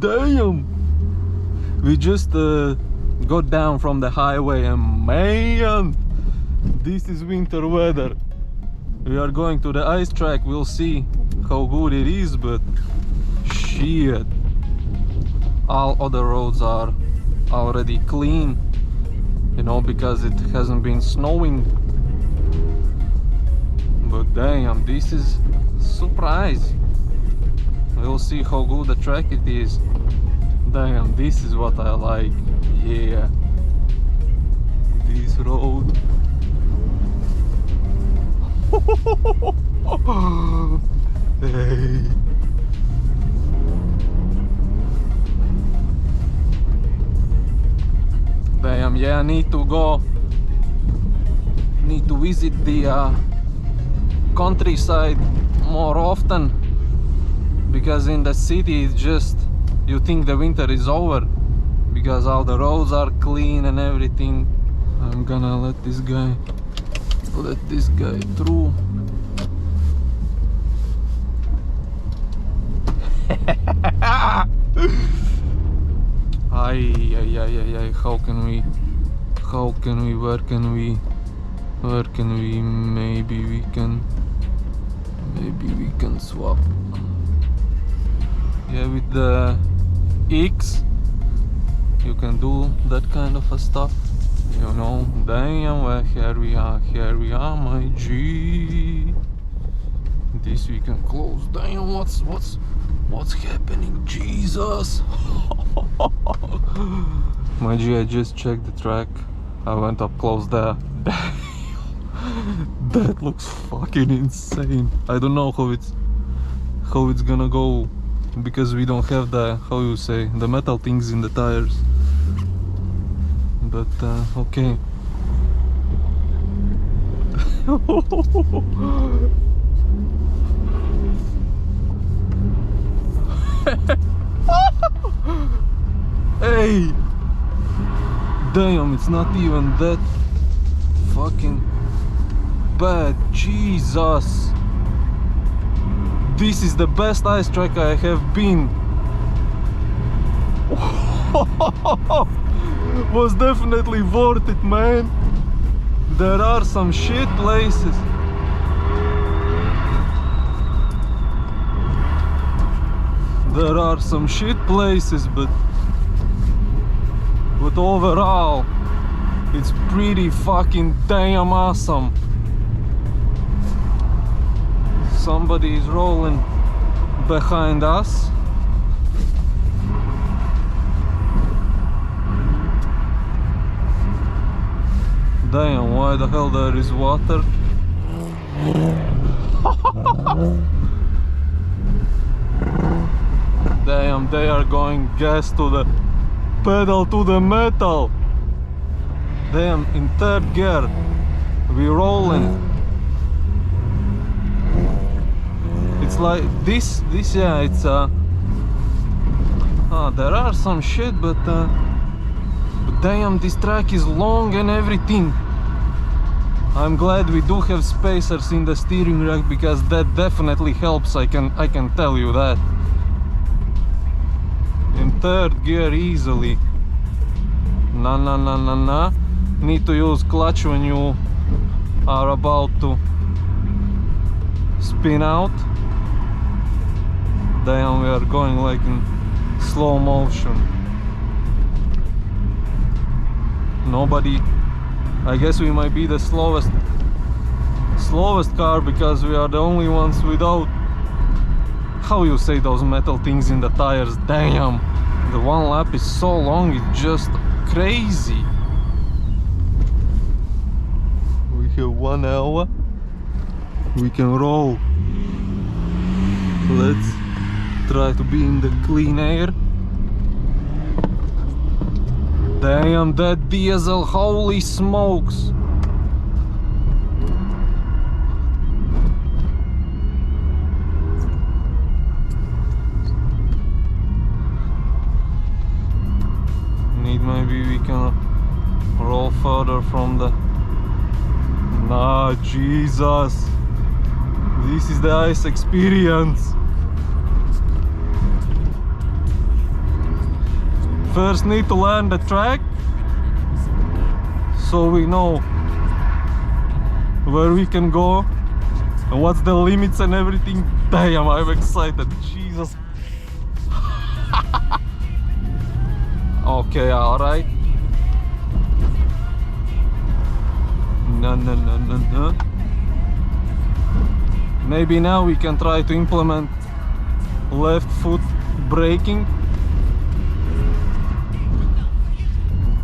Damn! We just got down from the highway and man, this is winter weather. We are going to the ice track, we'll see how good it is, but shit. All other roads are already clean, you know, because it hasn't been snowing. But damn, this is a surprise. We'll see how good the track it is. Damn, this is what I like. Yeah, this road. Hey. Damn, yeah, I need to visit the countryside more often, because in the city it's just, you think the winter is over because all the roads are clean and everything. I'm gonna let this guy through. Ay, how can we, where can we, maybe we can swap. Yeah, with the X you can do that kind of a stuff, you know. Damn, well, here we are, my G. This we can close. Damn, what's happening, Jesus. My G, I just checked the track. I went up close there. That looks fucking insane. I don't know how it's gonna go, because we don't have the, how you say, the metal things in the tires. But okay. Hey, damn, it's not even that fucking bad. Jesus, this is the best ice track I have been. Was definitely worth it, man. There are some shit places. But overall, it's pretty fucking damn awesome. Somebody is rolling behind us. Damn, why the hell there is water? Damn, they are going gas to the pedal to the metal. Damn, in third gear, we rolling. It's like this, yeah, it's there are some shit, but damn, this track is long and everything. I'm glad we do have spacers in the steering rack, because that definitely helps. I can tell you that. In third gear easily. Nah. Need to use clutch when you are about to spin out. Damn, we are going like in slow motion. Nobody, I guess we might be the slowest car, because we are the only ones without, how you say, those metal things in the tires. Damn, the one lap is so long, it's just crazy. We have 1 hour, we can roll. Let's try to be in the clean air. Damn, that diesel, holy smokes. Maybe we can roll further from the... Nah, Jesus. This is the ice experience. First need to learn the track, so we know where we can go and what's the limits and everything. Damn, I'm excited. Jesus. Okay, alright. No. Maybe now we can try to implement left foot braking.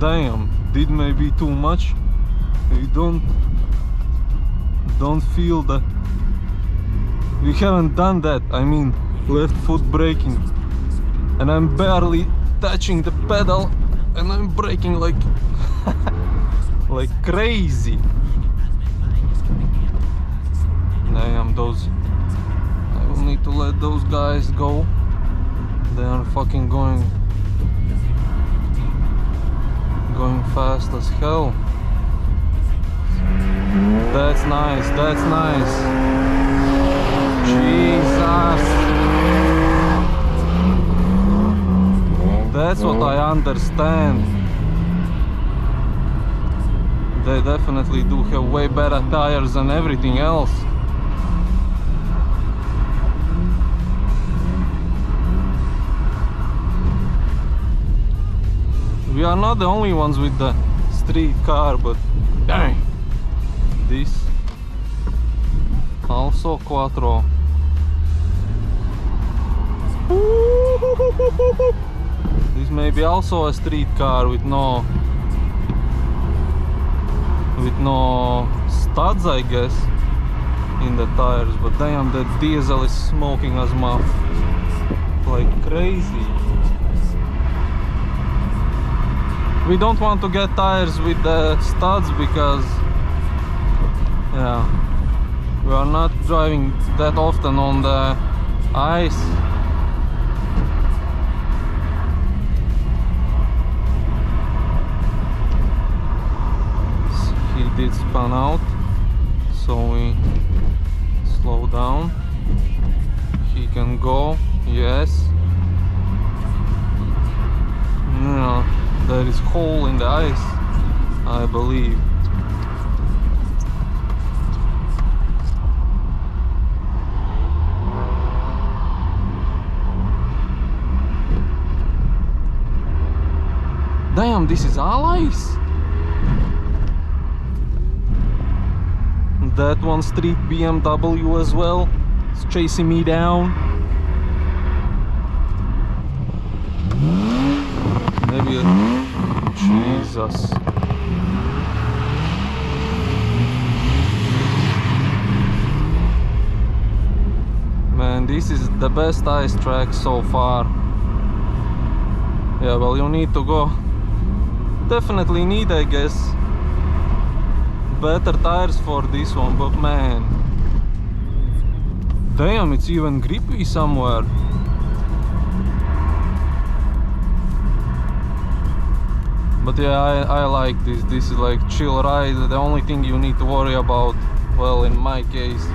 Damn, did maybe too much. We don't feel that. We haven't done that. I mean, left foot braking, and I'm barely touching the pedal, and I'm braking like like crazy. Damn, those. I will need to let those guys go. They are fucking going fast as hell. That's nice, that's nice. Jesus. That's what I understand. They definitely do have way better tires than everything else. We are not the only ones with the street car, but dang, this also quattro. This may be also a street car with no studs, I guess, in the tires. But damn, the diesel is smoking us muff like crazy. We don't want to get tires with the studs because, yeah, we are not driving that often on the ice. He did spin out, so we slow down. He can go, yes. Yeah. There is hole in the ice, I believe. Damn, this is all ice. That one street BMW as well. It's chasing me down. Maybe Jesus. Man, this is the best ice track so far. Yeah, well, you need to go. Definitely need, I guess, better tires for this one, but man, damn, it's even grippy somewhere. But yeah, I like this. This is like chill ride. The only thing you need to worry about, well, in my case,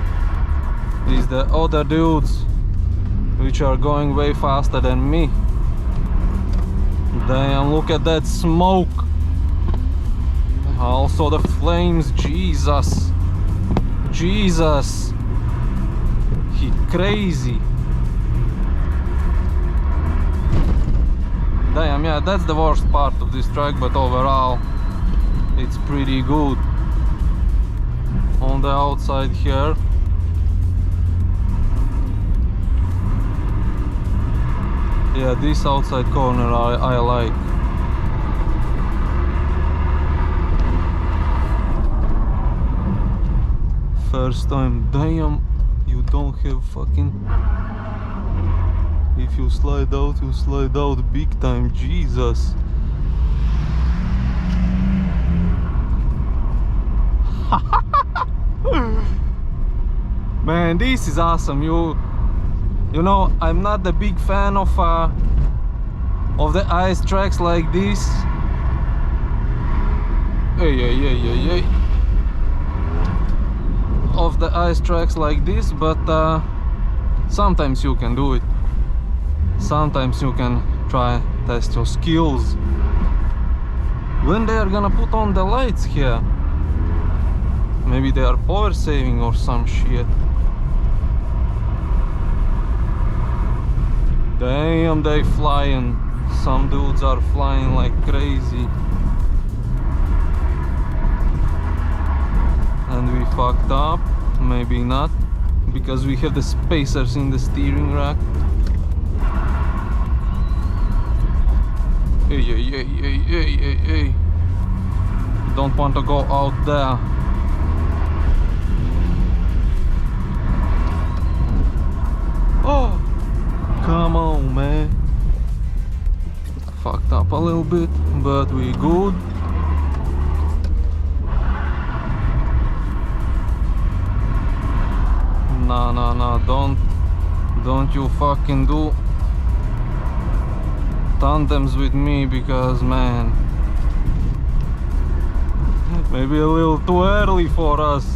is the other dudes which are going way faster than me. Damn, look at that smoke. Also the flames, Jesus. Jesus. He crazy. Damn, yeah, that's the worst part of this track, but overall it's pretty good. On the outside here, yeah, this outside corner I like. First time. Damn, you don't have fucking... If you slide out big time, Jesus. Man, this is awesome. You know, I'm not a big fan of the ice tracks like this. Hey. Of the ice tracks like this, but sometimes you can do it. Sometimes you can try test your skills. When they are gonna put on the lights here? Maybe they are power saving or some shit. Damn, they flying. Some dudes are flying like crazy. And we fucked up. Maybe not, because we have the spacers in the steering rack. Hey. Don't want to go out there. Oh, come on, man. Fucked up a little bit, but we good. No, don't you fucking do tandems with me, because man, maybe a little too early for us.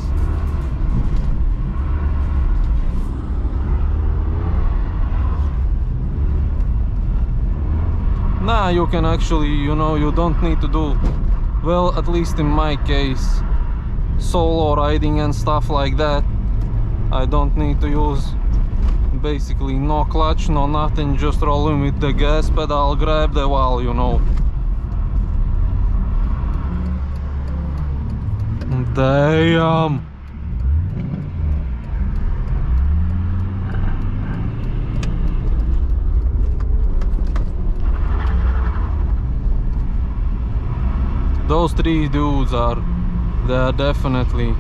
Nah, you can actually, you know, you don't need to do, well, at least in my case, solo riding and stuff like that. I don't need to use basically no clutch, no nothing, just rolling with the gas pedal, grab the wall, you know. Damn! Those three dudes they are definitely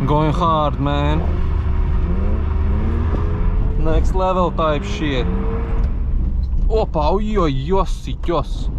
going hard, man. Next level type shit. Opa, ojoj, jos.